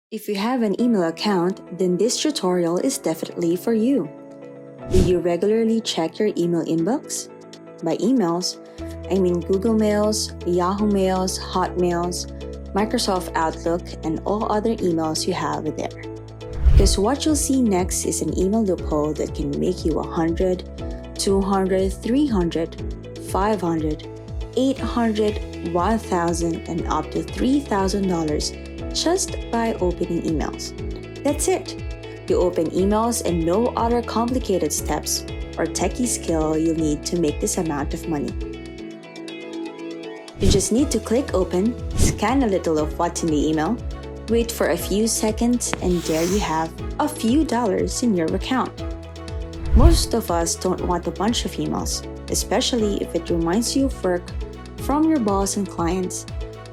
If you have an email account, then this tutorial is definitely for you. Do you regularly check your email inbox? By emails, I mean Google Mails, Yahoo Mails, Hotmails, Microsoft Outlook, and all other emails you have there. Because what you'll see next is an email loophole that can make you $100, $200, $300, $500, $800, $1,000, and up to $3,000 just by opening emails. That's it. You open emails and no other complicated steps or techie skill you'll need to make this amount of money. You just need to click open, scan a little of what's in the email, wait for a few seconds, and there you have a few dollars in your account. Most of us don't want a bunch of emails, especially if it reminds you of work from your boss and clients,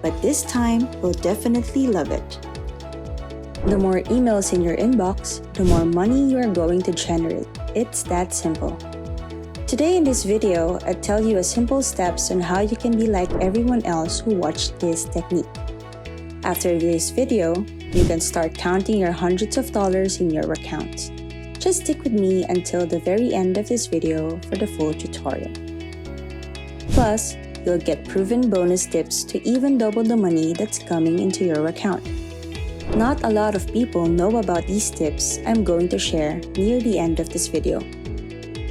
but this time you'll definitely love it. The more emails in your inbox, the more money you are going to generate. It's that simple. Today in this video, I'll tell you a simple steps on how you can be like everyone else who watched this technique. After this video, you can start counting your hundreds of dollars in your accounts. Just stick with me until the very end of this video for the full tutorial. Plus, you'll get proven bonus tips to even double the money that's coming into your account. Not a lot of people know about these tips I'm going to share near the end of this video.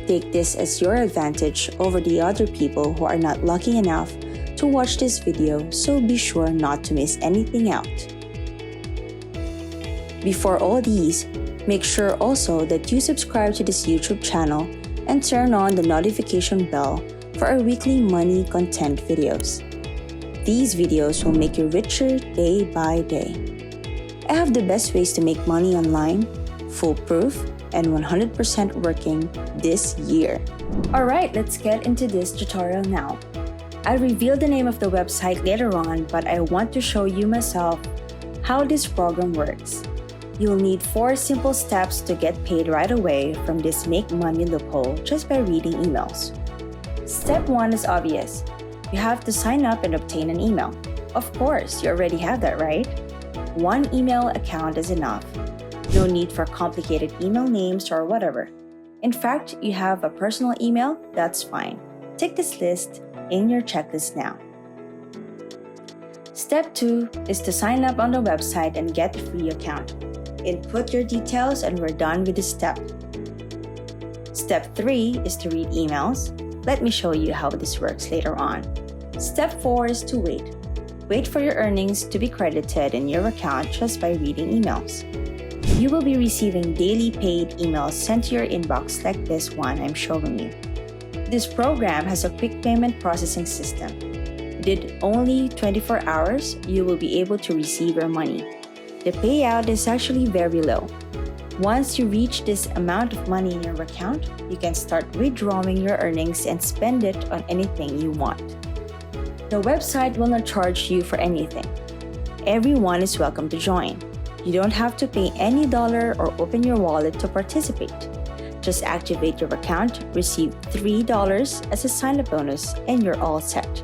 Take this as your advantage over the other people who are not lucky enough to watch this video, so be sure not to miss anything out. Before all these, make sure also that you subscribe to this YouTube channel and turn on the notification bell for our weekly money content videos. These videos will make you richer day by day. I have the best ways to make money online, foolproof, and 100% working this year. Alright, let's get into this tutorial now. I'll reveal the name of the website later on, but I want to show you myself how this program works. You'll need 4 simple steps to get paid right away from this make money loophole just by reading emails. Step 1 is obvious. You have to sign up and obtain an email. Of course, you already have that, right? One email account is enough. No need for complicated email names or whatever. In fact, you have a personal email, that's fine. Tick this list in your checklist now. Step 2 is to sign up on the website and get a free account. Input your details and we're done with this step. Step 3 is to read emails. Let me show you how this works later on. Step 4 is to wait. Wait for your earnings to be credited in your account just by reading emails. You will be receiving daily paid emails sent to your inbox like this one I'm showing you. This program has a quick payment processing system. Within only 24 hours, you will be able to receive your money. The payout is actually very low. Once you reach this amount of money in your account, you can start withdrawing your earnings and spend it on anything you want. The website will not charge you for anything. Everyone is welcome to join. You don't have to pay any dollar or open your wallet to participate. Just activate your account, receive $3 as a sign-up bonus, and you're all set.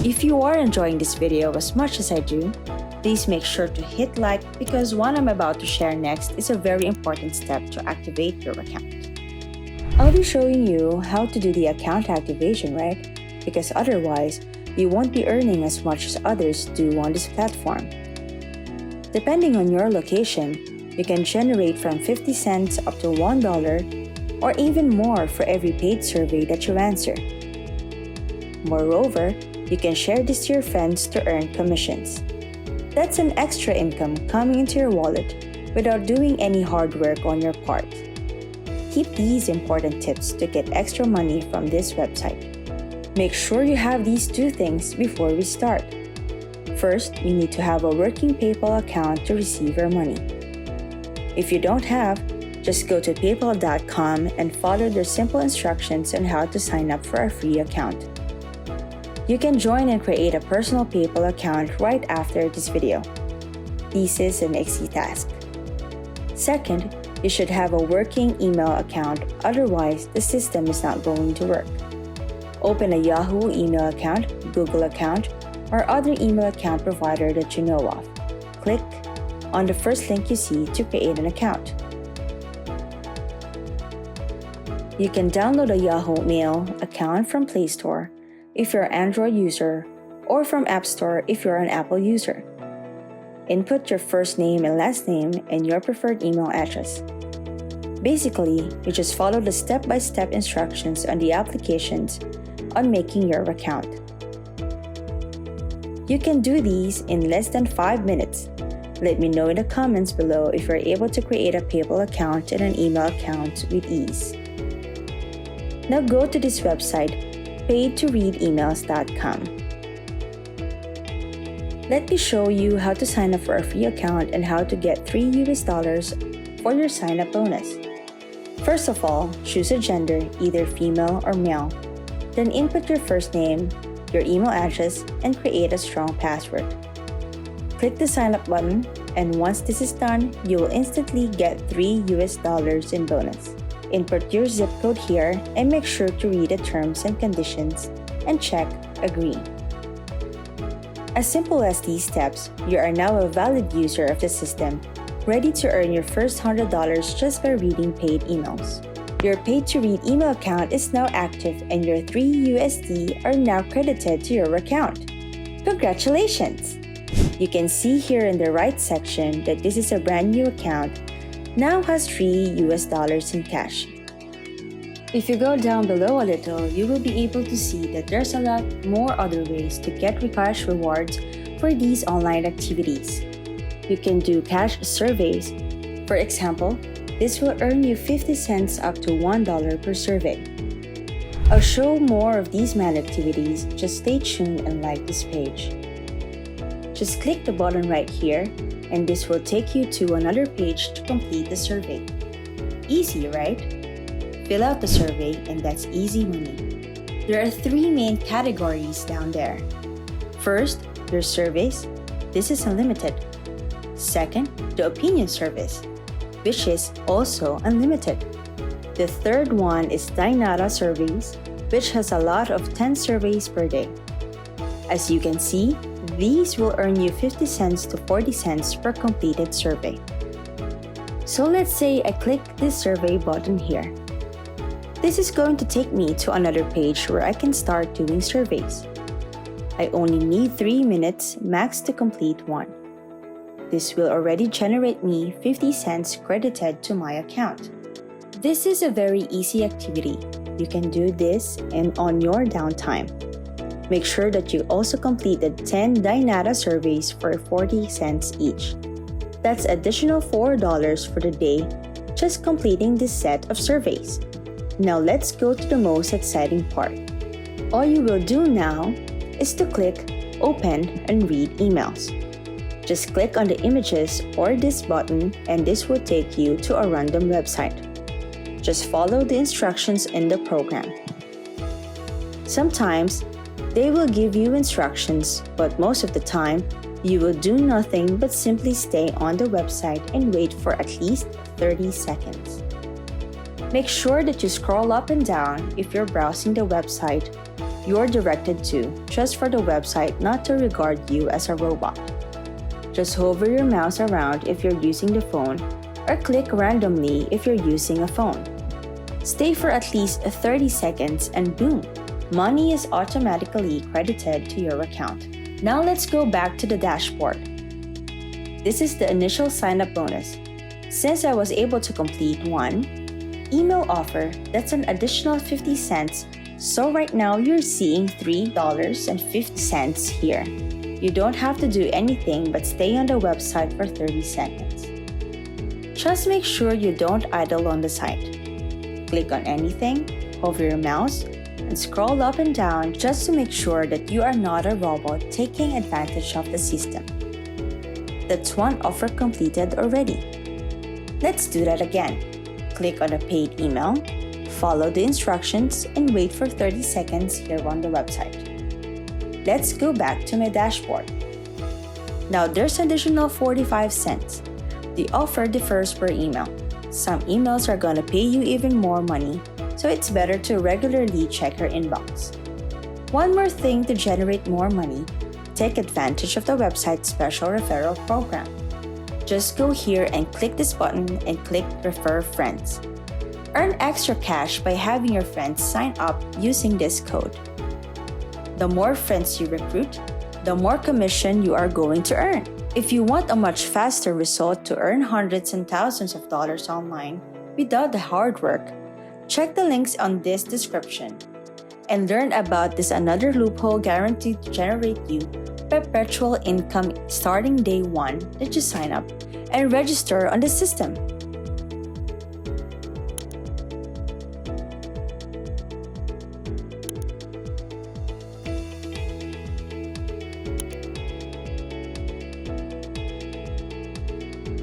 If you are enjoying this video as much as I do, please make sure to hit like because what I'm about to share next is a very important step to activate your account. I'll be showing you how to do the account activation, right? Because otherwise, you won't be earning as much as others do on this platform. Depending on your location, you can generate from 50 cents up to $1 or even more for every paid survey that you answer. Moreover, you can share this to your friends to earn commissions. That's an extra income coming into your wallet without doing any hard work on your part. Keep these important tips to get extra money from this website. Make sure you have these 2 things before we start. First, you need to have a working PayPal account to receive your money. If you don't have, just go to paypal.com and follow their simple instructions on how to sign up for a free account. You can join and create a personal PayPal account right after this video. This is an easy task. Second, you should have a working email account, otherwise the system is not going to work. Open a Yahoo email account, Google account, or other email account provider that you know of. Click on the first link you see to create an account. You can download a Yahoo Mail account from Play Store if you're an Android user or from App Store if you're an Apple user. Input your first name and last name and your preferred email address. Basically, you just follow the step-by-step instructions on the applications on making your account. You can do these in less than 5 minutes. Let me know in the comments below if you're able to create a PayPal account and an email account with ease. Now go to this website, paidtoreademails.com. Let me show you how to sign up for a free account and how to get $3 for your sign-up bonus. First of all, choose a gender, either female or male. Then input your first name, your email address, and create a strong password. Click the sign up button, and once this is done, you will instantly get $3 in bonus. Input your zip code here and make sure to read the terms and conditions and check Agree. As simple as these steps, you are now a valid user of the system, ready to earn your first $100 just by reading paid emails. Your paid to read email account is now active and your $3 are now credited to your account. Congratulations! You can see here in the right section that this is a brand new account, now has $3 in cash. If you go down below a little, you will be able to see that there's a lot more other ways to get cash rewards for these online activities. You can do cash surveys. For example, this will earn you 50 cents up to $1 per survey. I'll show more of these man activities, just stay tuned and like this page. Just click the button right here, and this will take you to another page to complete the survey. Easy, right? Fill out the survey and that's easy money. There are 3 main categories down there. First, your surveys. This is unlimited. Second, the opinion service, which is also unlimited. The third one is Dynata surveys, which has a lot of 10 surveys per day. As you can see, these will earn you 50 cents to 40 cents per completed survey. So let's say I click this survey button here. This is going to take me to another page where I can start doing surveys. I only need 3 minutes max to complete one. This will already generate me 50 cents credited to my account. This is a very easy activity. You can do this on your downtime. Make sure that you also complete the 10 Dynata surveys for 40 cents each. That's additional $4 for the day just completing this set of surveys. Now let's go to the most exciting part. All you will do now is to click Open and Read Emails. Just click on the images or this button and this will take you to a random website. Just follow the instructions in the program. Sometimes, they will give you instructions, but most of the time, you will do nothing but simply stay on the website and wait for at least 30 seconds. Make sure that you scroll up and down if you're browsing the website you're directed to, just for the website not to regard you as a robot. Just hover your mouse around if you're using the phone, or click randomly if you're using a phone. Stay for at least 30 seconds and boom! Money is automatically credited to your account. Now let's go back to the dashboard. This is the initial sign-up bonus. Since I was able to complete one email offer, that's an additional 50 cents. So right now you're seeing $3.50 here. You don't have to do anything but stay on the website for 30 seconds. Just make sure you don't idle on the site. Click on anything, hover your mouse, and scroll up and down just to make sure that you are not a robot taking advantage of the system. That's one offer completed already. Let's do that again. Click on a paid email, follow the instructions, and wait for 30 seconds here on the website. Let's go back to my dashboard. Now there's additional 45 cents. The offer differs per email. Some emails are gonna pay you even more money, so it's better to regularly check your inbox. One more thing to generate more money, take advantage of the website's special referral program. Just go here and click this button and click Refer Friends. Earn extra cash by having your friends sign up using this code. The more friends you recruit, the more commission you are going to earn. If you want a much faster result to earn hundreds and thousands of dollars online without the hard work, check the links on this description and learn about this another loophole guaranteed to generate you perpetual income starting day one that you sign up and register on the system.